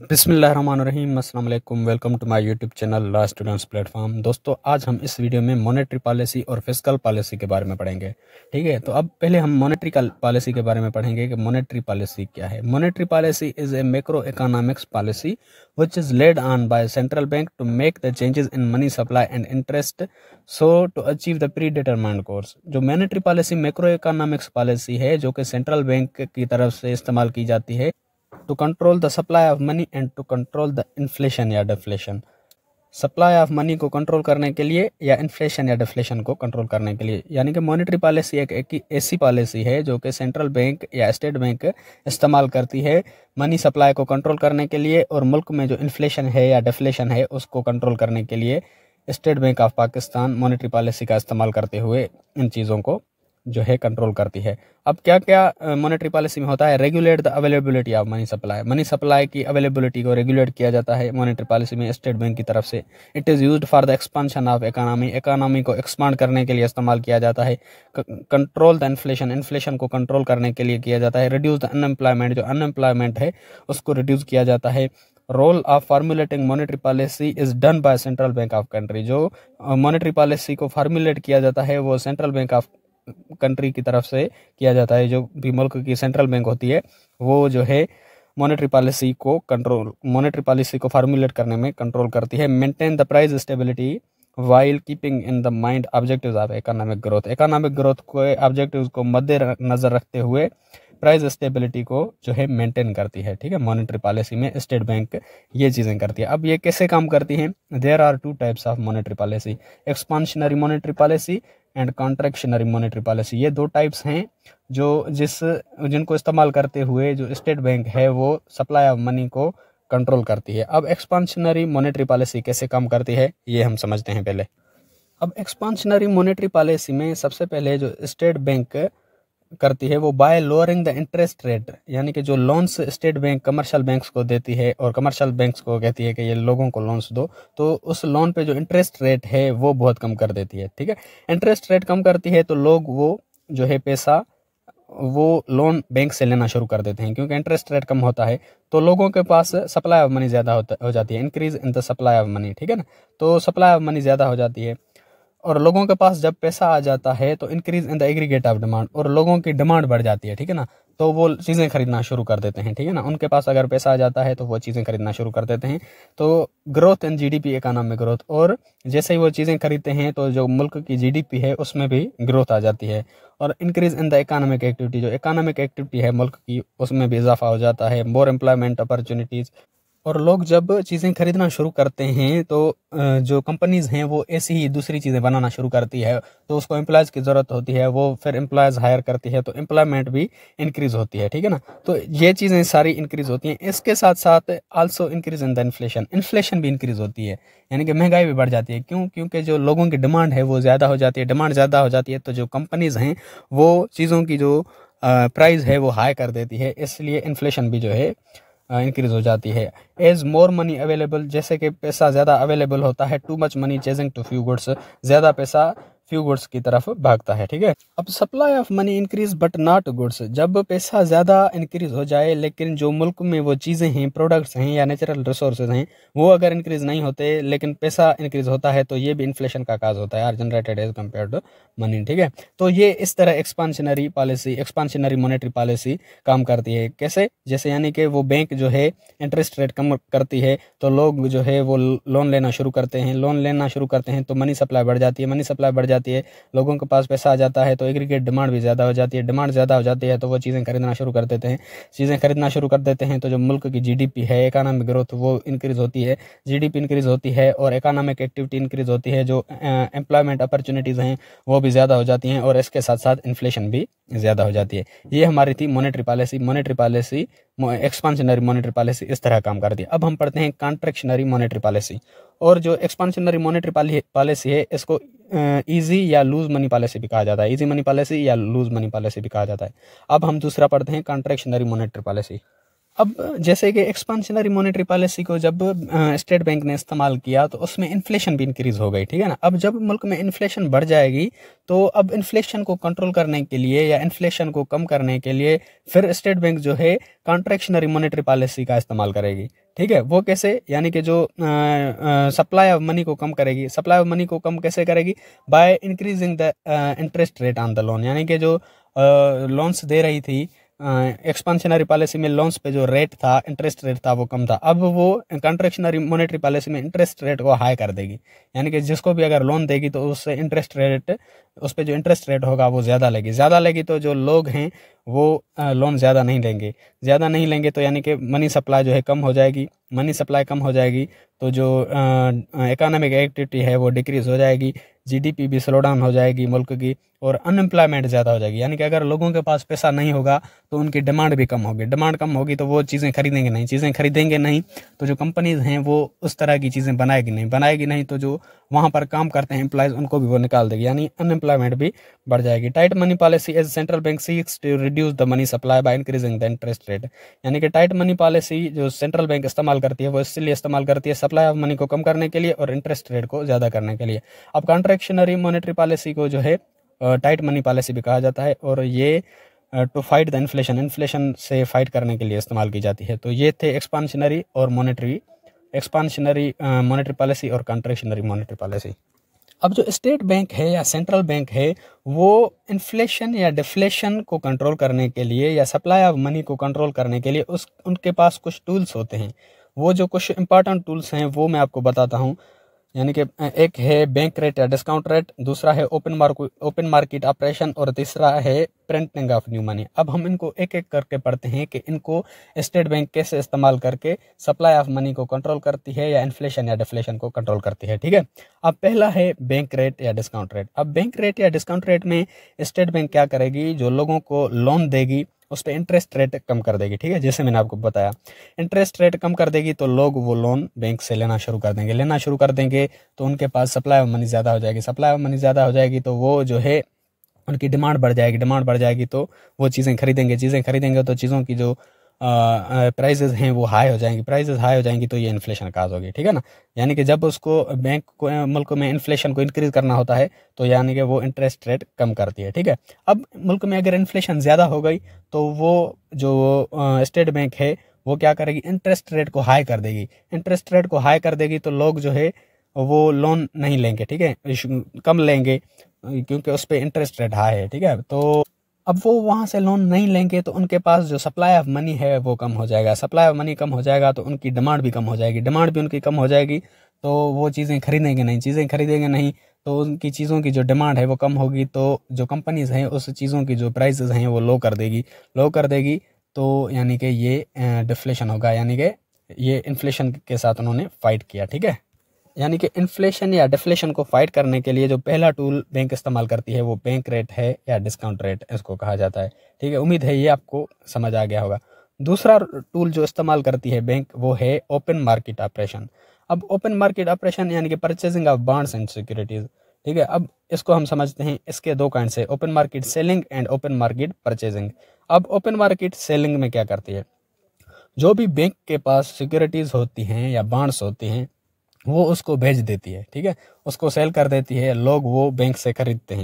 बिस्मिल्लाहिर्रहमानिर्रहीम, अस्सलाम वालेकुम। Welcome to my YouTube channel law students platform. दोस्तों, आज हम इस वीडियो में मॉनेटरी पॉलिसी और फिस्कल पॉलिसी के बारे में पढ़ेंगे। ठीक है, तो अब पहले हम मॉनेटरी पॉलिसी के बारे में पढ़ेंगे कि मॉनेटरी पॉलिसी क्या है। Monetary policy is a macro economics policy which is led on by central bank to make the changes in money supply and interest so to achieve the predetermined course. जो monetary policy macro economics policy है, जो कि central bank की तरफ से इस्तेमाल की जाती है to control the supply of money and to control the inflation या डिफ्लेशन। सप्लाई ऑफ मनी को कंट्रोल करने के लिए या इन्फ्लेशन या डिफ्लेशन को कंट्रोल करने के लिए, यानी कि मॉनेटरी पॉलिसी एक ऐसी पॉलिसी है जो कि सेंट्रल बैंक या स्टेट बैंक इस्तेमाल करती है मनी सप्लाई को कंट्रोल करने के लिए, और मुल्क में जो इन्फ्लेशन है या डिफ्लेशन है उसको कंट्रोल करने के लिए state bank of Pakistan monetary policy का इस्तेमाल करते हुए इन चीज़ों को जो है कंट्रोल करती है। अब क्या क्या मॉनेटरी पॉलिसी में होता है? Regulate the availability of money supply की अवेलेबिलिटी को रेगुलेट किया जाता है मॉनेटरी पॉलिसी में स्टेट बैंक की तरफ से। It is used for the expansion of economy को एक्सपांड करने के लिए इस्तेमाल किया जाता है। कंट्रोल द इन्फ्लेशन को कंट्रोल करने के लिए किया जाता है। रिड्यूस द अनएम्प्लॉयमेंट, जो अनएम्प्लॉयमेंट है उसको रिड्यूस किया जाता है। Role of formulating monetary policy is done by central bank of country. जो मॉनेटरी पॉलिसी को फार्मुलेट किया जाता है वो सेंट्रल बैंक ऑफ कंट्री की तरफ से किया जाता है। जो भी मुल्क की सेंट्रल बैंक होती है वो जो है मॉनेटरी पॉलिसी को फार्मुलेट करने में कंट्रोल करती है। Maintain the price stability while keeping in the mind objectives of economic growth को ऑब्जेक्टिव्स को मद्देनजर रखते हुए प्राइस स्टेबिलिटी को जो है मेंटेन करती है। ठीक है, मॉनेटरी पॉलिसी में स्टेट बैंक ये चीज़ें करती है। अब ये कैसे काम करती हैं? There are two types of monetary policy, expansionary monetary policy and contractionary monetary policy. ये दो टाइप्स हैं जिनको इस्तेमाल करते हुए जो स्टेट बैंक है वो सप्लाई ऑफ मनी को कंट्रोल करती है। अब एक्सपांशनरी मॉनेटरी पॉलिसी कैसे काम करती है ये हम समझते हैं पहले। अब एक्सपांशनरी मॉनेटरी पॉलिसी में सबसे पहले जो स्टेट बैंक करती है वो bye lowering the interest rate, यानी कि जो loans state bank commercial banks को देती है और कमर्शियल बैंक्स को कहती है कि ये लोगों को लोन्स दो, तो उस लोन पे जो इंटरेस्ट रेट है वो बहुत कम कर देती है। ठीक है, इंटरेस्ट रेट कम करती है तो लोग वो जो है पैसा वो लोन बैंक से लेना शुरू कर देते हैं, क्योंकि इंटरेस्ट रेट कम होता है तो लोगों के पास सप्लाई ऑफ मनी ज़्यादा हो जाती है। Increase in the supply of money, ठीक है ना, तो सप्लाई ऑफ मनी ज़्यादा हो जाती है और लोगों के पास जब पैसा आ जाता है तो increase in the aggregate of demand, और लोगों की डिमांड बढ़ जाती है। ठीक है ना, तो वो चीज़ें खरीदना शुरू कर देते हैं। ठीक है ना, उनके पास अगर पैसा आ जाता है तो वो चीज़ें खरीदना शुरू कर देते हैं। तो growth in GDP, economic growth, और जैसे ही वो चीज़ें खरीदते हैं तो जो मुल्क की जीडीपी है उसमें भी ग्रोथ आ जाती है। और increase in the economic activity, जो इकोनॉमिक एक्टिविटी है मुल्क की उसमें भी इजाफा हो जाता है। मोर एम्प्लॉयमेंट अपॉर्चुनिटीज़, और लोग जब चीज़ें खरीदना शुरू करते हैं तो जो कंपनीज़ हैं वो ऐसी ही दूसरी चीज़ें बनाना शुरू करती है, तो उसको एम्प्लॉयज़ की ज़रूरत होती है, वो फिर एम्प्लॉयज़ हायर करती है तो एम्प्लॉयमेंट भी इंक्रीज़ होती है। ठीक है ना, तो ये चीज़ें सारी इंक्रीज़ होती हैं। इसके साथ साथ also increase in the inflation भी इंक्रीज़ होती है, यानी कि महंगाई भी बढ़ जाती है। क्यों? क्योंकि जो लोगों की डिमांड है वो ज़्यादा हो जाती है। डिमांड ज़्यादा हो जाती है तो जो कंपनीज़ हैं वो चीज़ों की जो प्राइस है वो हाई कर देती है, इसलिए इन्फ्लेशन भी जो है इंक्रीज हो जाती है। एज मोर मनी अवेलेबल, जैसे कि पैसा ज़्यादा अवेलेबल होता है। Too much money chasing too few goods, ज़्यादा पैसा फ्यू गुड्स की तरफ भागता है। ठीक है, अब supply of money increase but not goods, जब पैसा ज़्यादा इंक्रीज हो जाए लेकिन जो मुल्क में वो चीज़ें हैं, प्रोडक्ट्स हैं या नेचुरल रिसोर्सेज हैं, वो अगर इंक्रीज नहीं होते लेकिन पैसा इंक्रीज होता है तो ये भी इन्फ्लेशन का काज होता है, are generated as compare to money. ठीक है, तो ये इस तरह एक्सपांशनरी मॉनेटरी पॉलिसी काम करती है। कैसे? जैसे यानी कि वो बैंक जो है इंटरेस्ट रेट कम करती है तो लोग जो है वो लोन लेना शुरू करते हैं तो मनी सप्लाई बढ़ जाती है, लोगों के पास पैसा आ जाता है तो एग्रीगेट डिमांड भी ज़्यादा हो जाती है। डिमांड ज़्यादा हो जाती है तो वो चीज़ें खरीदना शुरू कर देते हैं तो जो मुल्क की जीडीपी है, इकोनॉमिक ग्रोथ, वो इंक्रीज़ होती है, जीडीपी इंक्रीज़ होती है और इकोनॉमिक एक्टिविटी इंक्रीज़ होती है। जो एम्प्लॉयमेंट अपॉर्चुनिटीज़ हैं वो भी ज़्यादा हो जाती हैं और इसके साथ साथ इन्फ्लेशन भी ज़्यादा हो जाती है। ये हमारी थी monetary policy. Expansionary monetary policy इस तरह काम करती है। अब हम पढ़ते हैं कॉन्ट्रैक्शनरी मॉनेटरी पॉलिसी। और जो एक्सपांशनरी मॉनेटरी पॉलिसी है इसको इजी या लूज मनी पॉलिसी भी कहा जाता है। इजी मनी पॉलिसी या लूज मनी पॉलिसी भी कहा जाता है। अब हम दूसरा पढ़ते हैं कॉन्ट्रैक्शनरी मॉनेटरी पॉलिसी। अब जैसे कि एक्सपांशनरी मॉनेटरी पॉलिसी को जब स्टेट बैंक ने इस्तेमाल किया तो उसमें इन्फ्लेशन भी इंक्रीज हो गई, ठीक है ना। अब जब मुल्क में इन्फ्लेशन बढ़ जाएगी तो अब इन्फ्लेशन को कंट्रोल करने के लिए या इन्फ्लेशन को कम करने के लिए फिर स्टेट बैंक जो है कॉन्ट्रैक्शनरी मॉनेटरी पॉलिसी का इस्तेमाल करेगी, ठीक है। वो कैसे, यानी कि जो सप्लाई ऑफ मनी को कम करेगी। सप्लाई ऑफ मनी को कम कैसे करेगी? Bye increasing the interest rate on the loan, यानी कि जो लोन्स दे रही थी एक्सपांशनरी पॉलिसी में लोन्स पे जो रेट था, इंटरेस्ट रेट था, वो कम था। अब वो कॉन्ट्रैक्शनरी मॉनेटरी पॉलिसी में इंटरेस्ट रेट को हाई कर देगी, यानी कि जिसको भी अगर लोन देगी तो उससे इंटरेस्ट रेट, उस पर जो इंटरेस्ट रेट होगा वो ज़्यादा लेगी। ज़्यादा लेगी तो जो लोग हैं वो लोन ज़्यादा नहीं लेंगे। ज़्यादा नहीं लेंगे तो यानी कि मनी सप्लाई जो है कम हो जाएगी। मनी सप्लाई कम हो जाएगी तो जो इकोनॉमिक एक्टिविटी है वो डिक्रीज़ हो जाएगी, जीडीपी भी स्लो डाउन हो जाएगी मुल्क की, और अनएम्प्लॉयमेंट ज़्यादा हो जाएगी। यानी कि अगर लोगों के पास पैसा नहीं होगा तो उनकी डिमांड भी कम होगी। डिमांड कम होगी तो वो चीज़ें खरीदेंगे नहीं। चीज़ें खरीदेंगे नहीं तो जो कंपनीज़ हैं वो उस तरह की चीज़ें बनाएगी नहीं तो जो वहाँ पर काम करते हैं एम्प्लॉयज़, उनको भी वो निकाल देगी, यानी अनएम्प्लॉयमेंट भी बढ़ जाएगी। Tight money policy as central bank seeks to reduce the money supply by increasing the interest rate, यानी कि टाइट मनी पॉलिसी जो सेंट्रल बैंक इस्तेमाल करती है वो इसलिए इस्तेमाल करती है सप्लाई ऑफ मनी को कम करने के लिए और इंटरेस्ट रेट को ज़्यादा करने के लिए। अब कॉन्ट्रैक्शनरी मॉनेटरी पॉलिसी को जो है टाइट मनी पॉलिसी भी कहा जाता है, और ये टू फाइट द इन्फ्लेशन से फाइट करने के लिए इस्तेमाल की जाती है। तो ये थे एक्सपांशनरी मॉनेटरी पॉलिसी और कॉन्ट्रैक्शनरी मॉनेटरी पॉलिसी। अब जो स्टेट बैंक है या सेंट्रल बैंक है वो इन्फ्लेशन या डिफ्लेशन को कंट्रोल करने के लिए या सप्लाई ऑफ मनी को कंट्रोल करने के लिए उनके पास कुछ टूल्स होते हैं। वो जो कुछ इंपॉर्टेंट टूल्स हैं वो मैं आपको बताता हूँ। यानी कि एक है बैंक रेट या डिस्काउंट रेट, दूसरा है ओपन मार्केट ऑपरेशन, और तीसरा है प्रिंटिंग ऑफ न्यू मनी। अब हम इनको एक एक करके पढ़ते हैं कि इनको स्टेट बैंक कैसे इस्तेमाल करके सप्लाई ऑफ मनी को कंट्रोल करती है या इन्फ्लेशन या डिफ्लेशन को कंट्रोल करती है, ठीक है। अब पहला है बैंक रेट या डिस्काउंट रेट। अब बैंक रेट या डिस्काउंट रेट में स्टेट बैंक क्या करेगी, जो लोगों को लोन देगी उस पर इंटरेस्ट रेट कम कर देगी, ठीक है। जैसे मैंने आपको बताया, इंटरेस्ट रेट कम कर देगी तो लोग वो लोन बैंक से लेना शुरू कर देंगे तो उनके पास सप्लाई ऑफ मनी ज़्यादा हो जाएगी तो वो जो है उनकी डिमांड बढ़ जाएगी तो वो चीज़ें खरीदेंगे तो चीज़ों की जो प्राइजेज हैं वो हाई हो जाएंगी तो ये इन्फ्लेशन काज होगी, ठीक है ना। यानी कि जब उसको बैंक को मुल्क में इन्फ्लेशन को इंक्रीज करना होता है तो यानी कि वो इंटरेस्ट रेट कम करती है, ठीक है। अब मुल्क में अगर इन्फ्लेशन ज़्यादा हो गई तो वो जो स्टेट बैंक है वो क्या करेगी, इंटरेस्ट रेट को हाई कर देगी तो लोग जो है वो लोन नहीं लेंगे, ठीक है, कम लेंगे क्योंकि उस पर इंटरेस्ट रेट हाई है, ठीक है। तो अब वो वहाँ से लोन नहीं लेंगे तो उनके पास जो सप्लाई ऑफ मनी है वो कम हो जाएगा। सप्लाई ऑफ मनी कम हो जाएगा तो उनकी डिमांड भी कम हो जाएगी। तो वो चीज़ें खरीदेंगे नहीं तो उनकी चीज़ों की जो डिमांड है वो कम होगी तो जो कंपनीज हैं उस चीज़ों की जो प्राइसेस हैं वो लो कर देगी तो यानी कि ये डिफ्लेशन होगा, यानी कि ये इन्फ्लेशन के साथ उन्होंने फाइट किया, ठीक है। यानी कि इन्फ्लेशन या डिफ्लेशन को फाइट करने के लिए जो पहला टूल बैंक इस्तेमाल करती है वो बैंक रेट है या डिस्काउंट रेट इसको कहा जाता है, ठीक है। उम्मीद है ये आपको समझ आ गया होगा। दूसरा टूल जो इस्तेमाल करती है बैंक वो है ओपन मार्केट ऑपरेशन। अब ओपन मार्केट ऑपरेशन यानी कि purchasing of bonds and securities, ठीक है। अब इसको हम समझते हैं, इसके दो काइंड से, open market selling and open market purchasing. अब ओपन मार्केट सेलिंग में क्या करती है, जो भी बैंक के पास सिक्योरिटीज होती हैं या बॉन्ड्स होती हैं वो उसको भेज देती है, ठीक है, उसको सेल कर देती है। लोग वो बैंक से खरीदते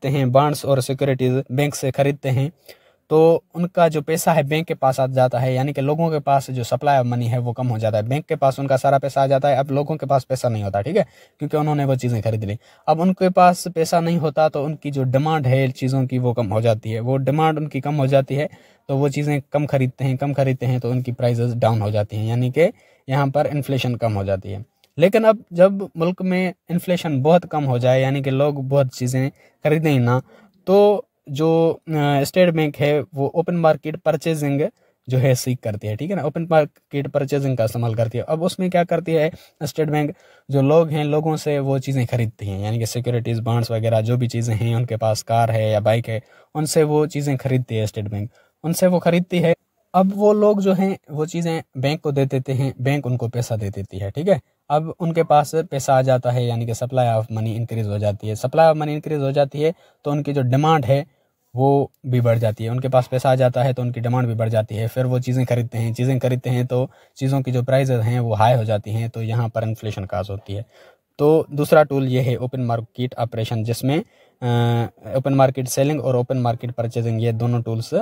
हैं, बॉन्ड्स और सिक्योरिटीज बैंक से खरीदते हैं तो उनका जो पैसा है बैंक के पास आ जाता है, यानी कि लोगों के पास जो सप्लाई ऑफ मनी है वो कम हो जाता है। बैंक के पास उनका सारा पैसा आ जाता है, अब लोगों के पास पैसा नहीं होता, ठीक है, क्योंकि उन्होंने वो चीज़ें खरीद ली। अब उनके पास पैसा नहीं होता तो उनकी जो डिमांड है चीज़ों की वो कम हो जाती है। वो डिमांड उनकी कम हो जाती है तो वो चीज़ें कम खरीदते हैं तो उनकी प्राइसेस डाउन हो जाती हैं, यानी कि यहाँ पर इन्फ्लेशन कम हो जाती है। लेकिन अब जब मुल्क में इन्फ्लेशन बहुत कम हो जाए, यानी कि लोग बहुत चीज़ें खरीदें ही ना, तो जो स्टेट बैंक है वो ओपन मार्केट परचेजिंग जो है सीख करती है, ठीक है ना, ओपन मार्केट परचेजिंग का इस्तेमाल करती है। अब उसमें क्या करती है स्टेट बैंक, जो लोग हैं लोगों से वो चीज़ें खरीदती हैं, यानी कि सिक्योरिटीज़ बॉन्ड्स वगैरह जो भी चीज़ें हैं, उनके पास कार है या बाइक है, उनसे वो चीज़ें खरीदती है स्टेट बैंक, उनसे वो खरीदती है। अब वो लोग जो हैं वो चीज़ें बैंक को दे देते हैं, बैंक उनको पैसा दे देती है, ठीक है। अब उनके पास पैसा आ जाता है, यानी कि सप्लाई ऑफ मनी इंक्रीज़ हो जाती है तो उनकी जो डिमांड है वो भी बढ़ जाती है। उनके पास पैसा आ जाता है तो उनकी डिमांड भी बढ़ जाती है, फिर वो चीज़ें खरीदते हैं तो चीज़ों की जो प्राइसेस हैं वो हाई हो जाती हैं, तो यहाँ पर इन्फ्लेशन काज होती है। तो दूसरा टूल ये है ओपन मार्केट ऑपरेशन, जिसमें ओपन मार्केट सेलिंग और ओपन मार्केट परचेजिंग, ये दोनों टूल्स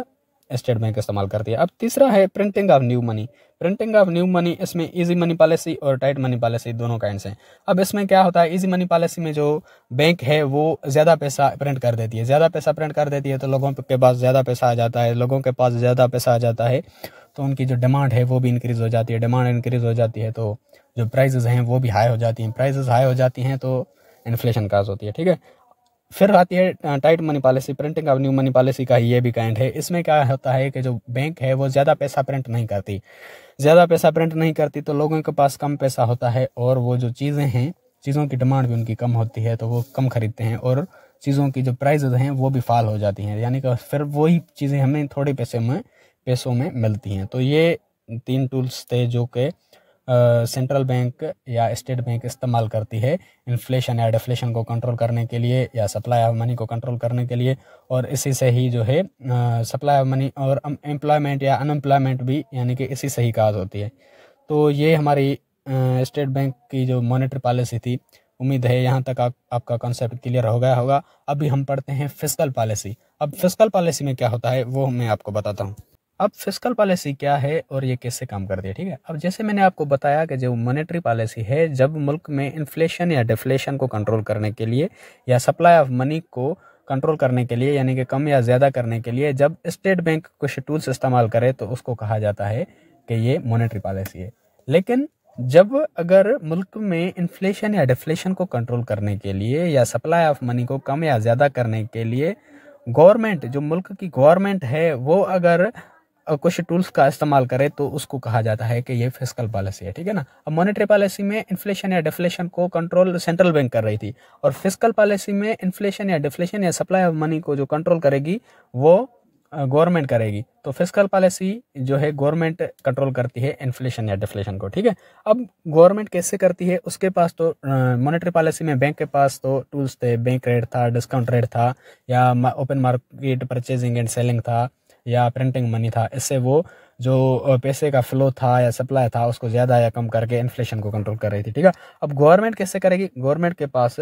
स्टेट बैंक इस्तेमाल करती है। अब तीसरा है printing of new money. Printing of new money, इसमें इजी मनी पॉलिसी और टाइट मनी पॉलिसी दोनों काइंड्स हैं। अब इसमें क्या होता है, इजी मनी पॉलिसी में जो बैंक है वो ज़्यादा पैसा प्रिंट कर देती है, तो लोगों के पास ज़्यादा पैसा आ जाता है। तो उनकी जो डिमांड है वो भी इंक्रीज़ हो जाती है, तो जो प्राइजेज़ हैं वो भी हाई हो जाती हैं, तो इन्फ्लेशन काज होती है। ठीक है, फिर आती है tight money policy. Printing of new money policy का ही ये भी काइंड है। इसमें क्या होता है कि जो बैंक है वो ज़्यादा पैसा प्रिंट नहीं करती, तो लोगों के पास कम पैसा होता है और वो जो चीज़ें हैं, चीज़ों की डिमांड भी उनकी कम होती है, तो वो कम खरीदते हैं और चीज़ों की जो प्राइजेज़ हैं वो भी फॉल हो जाती हैं, यानी कि फिर वही चीज़ें हमें थोड़े पैसों में मिलती हैं। तो ये 3 टूल्स थे जो कि सेंट्रल बैंक या स्टेट बैंक इस्तेमाल करती है इन्फ्लेशन या डिफ्लेशन को कंट्रोल करने के लिए, या सप्लाई ऑफ मनी को कंट्रोल करने के लिए। और इसी से ही जो है सप्लाई ऑफ मनी और एम्प्लॉयमेंट या अनएम्प्लॉयमेंट भी, यानी कि इसी से ही काज होती है। तो ये हमारी स्टेट बैंक की जो मॉनेटरी पॉलिसी थी। उम्मीद है यहाँ तक आपका कॉन्सेप्ट क्लियर हो गया होगा। अभी हम पढ़ते हैं फिस्कल पॉलिसी। अब फिस्कल पॉलिसी में क्या होता है वो मैं आपको बताता हूँ। अब फिस्कल पॉलिसी क्या है और ये कैसे काम करती है, ठीक है। अब जैसे मैंने आपको बताया कि जो मॉनेटरी पॉलिसी है, जब मुल्क में इन्फ्लेशन या डिफ्लेशन को कंट्रोल करने के लिए या सप्लाई ऑफ मनी को कंट्रोल करने के लिए, यानी कि कम या ज़्यादा करने के लिए, जब स्टेट बैंक कुछ टूल्स इस्तेमाल करे तो उसको कहा जाता है कि ये मॉनेटरी पॉलिसी है। लेकिन जब अगर मुल्क में इन्फ्लेशन या डिफ्लेशन को कंट्रोल करने के लिए या सप्लाई ऑफ मनी को कम या ज़्यादा करने के लिए गवर्नमेंट, जो मुल्क की गवर्नमेंट है, वो अगर कुछ टूल्स का इस्तेमाल करे तो उसको कहा जाता है कि ये फिस्कल पॉलिसी है, ठीक है ना। अब मॉनेटरी पॉलिसी में इन्फ्लेशन या डिफ्लेशन को कंट्रोल सेंट्रल बैंक कर रही थी, और फिस्कल पॉलिसी में इन्फ्लेशन या डिफ्लेशन या सप्लाई ऑफ मनी को जो कंट्रोल करेगी वो गवर्नमेंट करेगी। तो फिस्कल पॉलिसी जो है गवर्नमेंट कंट्रोल करती है इन्फ्लेशन या डिफ्लेशन को, ठीक है। अब गवर्नमेंट कैसे करती है, उसके पास तो मॉनेटरी पॉलिसी में बैंक के पास तो टूल्स थे, बैंक रेट था, डिस्काउंट रेट था, या open market purchasing and selling था, या प्रिंटिंग मनी था। इससे वो जो पैसे का फ्लो था या सप्लाई था उसको ज़्यादा या कम करके इन्फ्लेशन को कंट्रोल कर रही थी, ठीक है। अब गवर्नमेंट कैसे करेगी, गवर्नमेंट के पास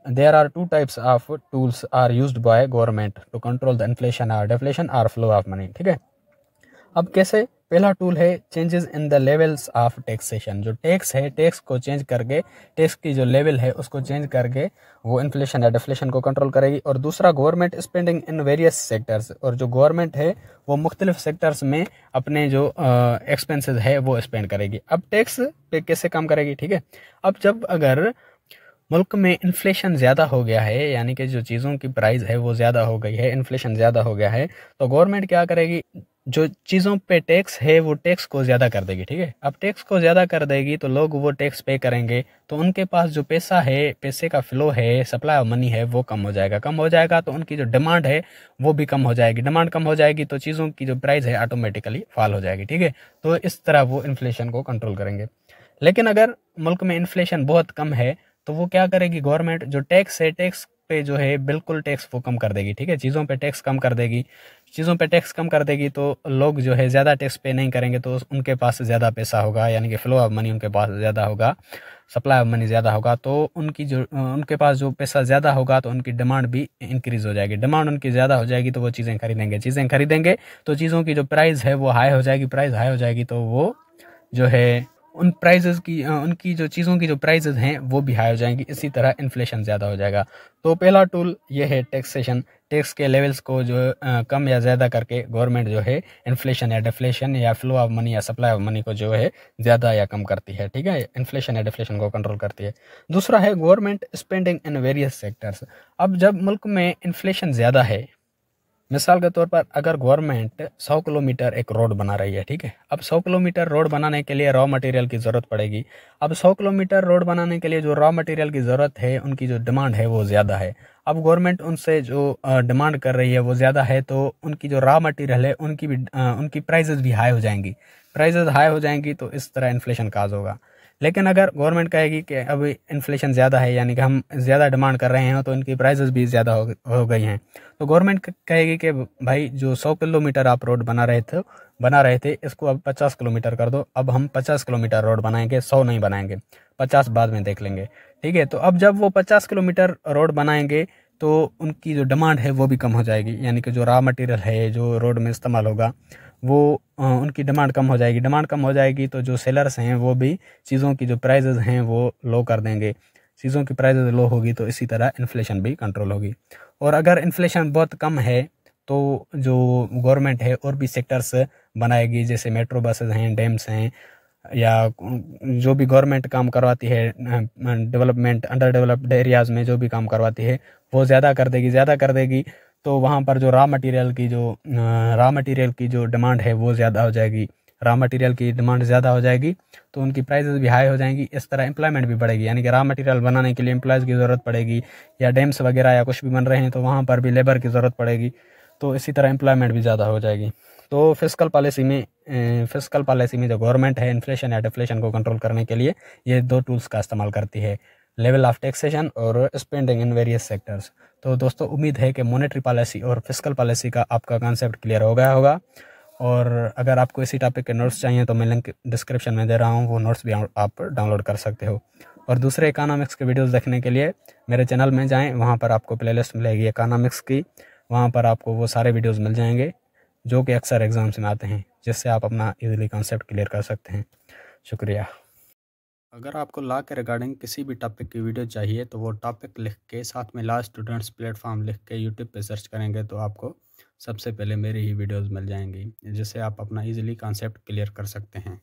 there are two types of tools are used by government to control the inflation or deflation or flow of money, ठीक है। अब कैसे, पहला टूल है changes in the levels of taxation. जो टैक्स है, टैक्स को चेंज करके, टैक्स की जो लेवल है उसको चेंज करके वो इन्फ्लेशन या डिफ्लेशन को कंट्रोल करेगी। और दूसरा government spending in various sectors, और जो गवर्नमेंट है वो मुख्तलिफ सेक्टर्स में अपने जो एक्सपेंसेस है वो स्पेंड करेगी। अब टैक्स पे कैसे काम करेगी, ठीक है। अब जब अगर मुल्क में इन्फ्लेशन ज़्यादा हो गया है, यानी कि जो चीज़ों की प्राइस है वो ज़्यादा हो गई है, इन्फ्लेशन ज़्यादा हो गया है, तो गवर्नमेंट क्या करेगी, जो चीज़ों पे टैक्स है वो टैक्स को ज़्यादा कर देगी, ठीक है। अब टैक्स को ज़्यादा कर देगी तो लोग वो टैक्स पे करेंगे, तो उनके पास जो पैसा है, पैसे का फ्लो है, सप्लाई ऑफ मनी है वो कम हो जाएगा, तो उनकी जो डिमांड है वो भी कम हो जाएगी। डिमांड कम हो जाएगी तो चीज़ों की जो प्राइस है ऑटोमेटिकली फॉल हो जाएगी, ठीक है। तो इस तरह वो इन्फ्लेशन को कंट्रोल करेंगे। लेकिन अगर मुल्क में इन्फ्लेशन बहुत कम है तो वो क्या करेगी, गवर्नमेंट जो टैक्स है, टैक्स पे जो है बिल्कुल टैक्स वो कम कर देगी, ठीक है। चीज़ों पे टैक्स कम कर देगी, तो लोग जो है ज़्यादा टैक्स पे नहीं करेंगे, तो उनके पास ज़्यादा पैसा होगा, यानी कि फ्लो ऑफ मनी उनके पास ज़्यादा होगा, सप्लाई ऑफ मनी ज़्यादा होगा, तो उनके पास जो पैसा ज़्यादा होगा तो उनकी डिमांड भी इंक्रीज़ हो जाएगी। डिमांड उनकी ज़्यादा हो जाएगी तो वो चीज़ें खरीदेंगे, तो चीज़ों की जो प्राइस है वो हाई हो जाएगी, तो वो जो है उन प्राइजेज़ की उनकी जो चीज़ों की जो प्राइजेज़ हैं वो भी हाई हो जाएंगी। इसी तरह इन्फ्लेशन ज़्यादा हो जाएगा। तो पहला टूल ये है टैक्सेशन। टैक्स के लेवल्स को जो कम या ज़्यादा करके गवर्नमेंट जो है इन्फ्लेशन या डिफ्लेशन या फ्लो ऑफ मनी या सप्लाई ऑफ मनी को जो है ज़्यादा या कम करती है, ठीक है। इन्फ्लेशन या डिफ्लेशन को कंट्रोल करती है। दूसरा है government spending in various sectors. अब जब मुल्क में इन्फ्लेशन ज़्यादा है, मिसाल के तौर पर अगर गवर्नमेंट 100 किलोमीटर एक रोड बना रही है, ठीक है। अब 100 किलोमीटर रोड बनाने के लिए रॉ मटेरियल की ज़रूरत पड़ेगी। अब 100 किलोमीटर रोड बनाने के लिए जो रॉ मटेरियल की ज़रूरत है, उनकी जो डिमांड है वो ज़्यादा है। अब गवर्नमेंट उनसे जो डिमांड कर रही है वो ज़्यादा है, तो उनकी जो रॉ मटेरियल है उनकी प्राइजेज़ भी हाई हो जाएंगी। तो इस तरह इन्फ्लेशन काज होगा। लेकिन अगर गवर्नमेंट कहेगी कि अब इन्फ्लेशन ज़्यादा है, यानी कि हम ज़्यादा डिमांड कर रहे हैं, तो इनकी प्राइसेस भी ज़्यादा हो गई हैं, तो गवर्नमेंट कहेगी कि भाई जो 100 किलोमीटर आप रोड बना रहे थे इसको अब 50 किलोमीटर कर दो। अब हम 50 किलोमीटर रोड बनाएंगे, 100 नहीं बनाएंगे, 50 बाद में देख लेंगे। ठीक है, तो अब जब वो 50 किलोमीटर रोड बनाएंगे तो उनकी जो डिमांड है वो भी कम हो जाएगी, यानी कि जो रॉ मटेरियल है जो रोड में इस्तेमाल होगा वो उनकी डिमांड कम हो जाएगी। डिमांड कम हो जाएगी तो जो सेलर्स हैं वो भी चीज़ों की जो प्राइजेज़ हैं वो लो कर देंगे। चीज़ों की प्राइजेज़ लो होगी तो इसी तरह इन्फ्लेशन भी कंट्रोल होगी। और अगर इन्फ्लेशन बहुत कम है तो जो गवर्नमेंट है और भी सेक्टर्स बनाएगी, जैसे मेट्रो बसेस हैं, डैम्स हैं, या जो भी गवर्नमेंट काम करवाती है डेवलपमेंट अंडर डेवलप्ड एरियाज़ में जो भी काम करवाती है वो ज़्यादा कर देगी। तो वहाँ पर जो रॉ मटेरियल की जो डिमांड है वो ज़्यादा हो जाएगी। रॉ मटेरियल की डिमांड ज़्यादा हो जाएगी तो उनकी प्राइसेस भी हाई हो जाएंगी। इस तरह एम्प्लॉयमेंट भी बढ़ेगी, यानी कि रॉ मटेरियल बनाने के लिए एम्प्लॉयज़ की ज़रूरत पड़ेगी, या डैम्स वगैरह या कुछ भी बन रहे हैं तो वहाँ पर भी लेबर की ज़रूरत पड़ेगी, तो इसी तरह एम्प्लॉयमेंट भी ज़्यादा हो जाएगी। तो फिस्कल पॉलिसी में जो गवर्नमेंट है इन्फ्लेशन या डिफ्लेशन को कंट्रोल करने के लिए ये 2 टूल्स का इस्तेमाल करती है, लेवल ऑफ टैक्सेशन और स्पेंडिंग इन वेरियस सेक्टर्स। तो दोस्तों उम्मीद है कि मॉनेटरी पॉलिसी और फिस्कल पॉलिसी का आपका कॉन्सेप्ट क्लियर हो गया होगा। और अगर आपको इसी टॉपिक के नोट्स चाहिए तो मैं लिंक डिस्क्रिप्शन में दे रहा हूँ, वो नोट्स भी आप डाउनलोड कर सकते हो। और दूसरे इकोनॉमिक्स के वीडियोस देखने के लिए मेरे चैनल में जाएं, वहाँ पर आपको प्लेलिस्ट मिलेगी इकोनॉमिक्स की, वहाँ पर आपको वो सारे वीडियोस मिल जाएंगे जो कि अक्सर एग्ज़ाम्स में आते हैं, जिससे आप अपना इजीली कॉन्सेप्ट क्लियर कर सकते हैं। शुक्रिया। अगर आपको लॉ के रिगार्डिंग किसी भी टॉपिक की वीडियो चाहिए तो वो टॉपिक लिख के साथ में लॉ स्टूडेंट्स प्लेटफॉर्म लिख के यूट्यूब पे सर्च करेंगे तो आपको सबसे पहले मेरी ही वीडियोस मिल जाएंगी, जिससे आप अपना इजीली कॉन्सेप्ट क्लियर कर सकते हैं।